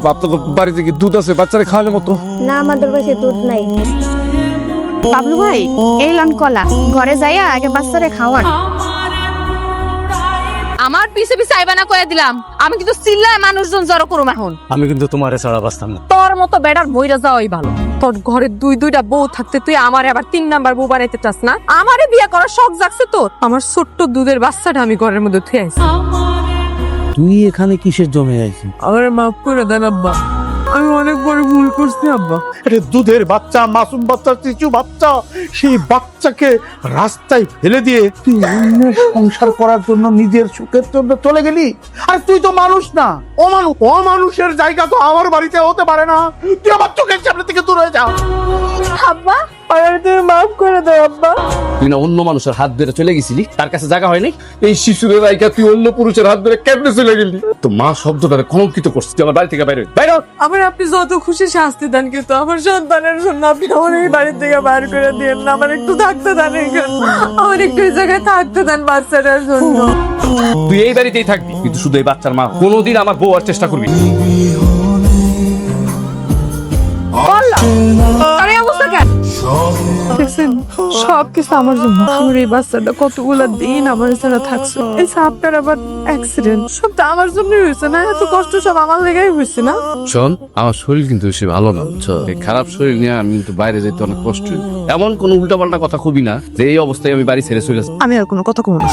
আপনার বাড়িতে কি দুধ আছে বাচ্চারা খাওয়ানোর মতো? না, আমাদের বাসায় দুধ নাই। বাবলু ভাই, এই লন কলা, ঘরে যাইয়া আগে বাচ্চারে খাওয়ান। আমার পিছে পিছে আইবানা কয়ে দিলাম, আমি কিন্তু চিল্লায় মানুষজন জড়ো করুম এখন। আমি কিন্তু তোমারে ছাড়া বাঁচতাম না। তোর মতো বেড়ার মইরা যাওয়াই ভালো। তোর ঘরে দুইটা বউ থাকতে তুই আমারে আবার 3 নাম্বার বউ বানাইতে চাস না? আমারে বিয়ে করার শখ জাগছে তোর? আমার ছোট্ট দুধের বাচ্চাটা আমি ঘরের মধ্যে থুয়ে আইছি। তুই এখানে কিসের জমে আইছিস? আমারে মাফ করে দেন আব্বা, আমি অনেক বড় ভুল করছি আব্বা। আরে দুধের বাচ্চা, মাসুম বাচ্চা, শিশু বাচ্চা, সেই বাচ্চাকে রাস্তায় ফেলে দিয়ে তুই অন্যের সংসার করার জন্য নিজের সুখের জন্য চলে গেলি। আর তুই তো মানুষ না, অমানুষের জায়গা তো আমার বাড়িতে হতে পারে না। তুই আমার চোখের সামনে থেকে দূর হয়ে যা। আব্বা, আমারে তুমি মাফ করে দাও আব্বা। তুই না অন্য মানুষের হাত ধরে চলে গেছিলি, তার কাছে জায়গা হয় নাই? এই শিশুর জায়গা তুই অন্য পুরুষের হাত ধরে কেমনে চলে গেলি? তো মা শব্দটারে কলঙ্কিত করছিস। তুই আমার বাড়ি থেকে বাইরে বাইরে হ। আমার আপনি যত খুশি শাস্তি দেন, কিন্তু আমার সন্তানের জন্য আপনি আমার এই বাড়ি থেকে বাইর করে দিয়েন না। আমার একটু থাকতে দেন এখানে, আমার একটু এই জায়গায় থাকতে দেন বাচ্চাটার জন্য। তুই এই বাড়িতেই থাকবি, কিন্তু শুধু এই বাচ্চার মা। কোনোদিন আমার বউ আর চেষ্টা করবি না। আরে অবস্থা কেন? দেখছেন, সবকিছু আমার জন্য। আমার এই বাচ্চাটা কতগুলা দিন আমার ছাড়া থাকছে। এই সাপটার আবার অ্যাক্সিডেন্ট, সবটা আমার জন্যই হয়েছে না? এত কষ্ট সব আমার লেগেই হয়েছে না? শোন, আমার শরীর কিন্তু বেশি ভালো না, বুঝছো? এই খারাপ শরীর নিয়ে আমি কিন্তু বাইরে যেতে অনেক কষ্ট। এমন কোন উল্টাপাল্টা কথা খুবই না যে এই অবস্থায় আমি বাড়ি ছেড়ে চলে যাবো। আমি আর কোনো কথা কমো না।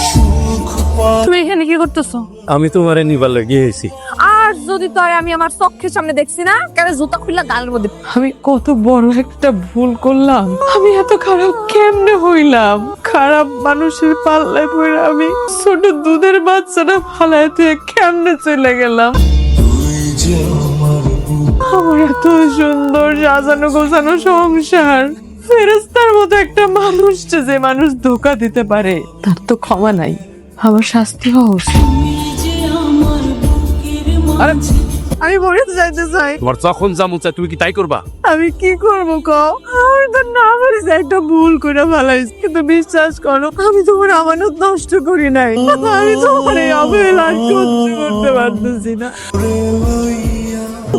তুমি এখানে কি করতেছো? আমি তোমারে নিবার লাগিয়ে গেছি। আর যদি তোরে আমি আমার চোখের সামনে দেখছি না, কেন জুতা খুললা গালের মধ্যে। আমি কত বড় একটা ভুল করলাম। আমি এত খারাপ কেমনে হইলাম? খারাপ মানুষের পাল্লায় পড়ে আমি ছোট দুধের বাচ্চাটা ফালায় তুই কেমনে চলে গেলাম? আমার এত সুন্দর সাজানো গোছানো সংসার, ফেরেস্তার মতো একটা মানুষটা যে মানুষ ধোকা দিতে পারে, তার তো ক্ষমা নাই। আমার শাস্তি হওয়া উচিত। আরে আমি মরে যাইতে চাই। তোমার যখন যা মন চায় তুমি কি তাই করবা? আমি কি করবো কও? আমি তো না পারি যে একটা ভুল করে ফেলাইছি, কিন্তু বিশ্বাস করো আমি তোমার আমানত নষ্ট করি নাই। আমি তোমার এই অবহেলা আর সহ্য করতে পারতেছি না।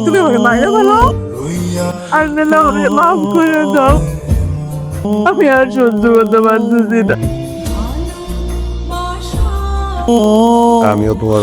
তুমি আমাকে মাইরে ফেলো, আর নাহলে আমাকে মাফ করে দাও। আমি আর সহ্য করতে পারতেছি না। আমিও তোমার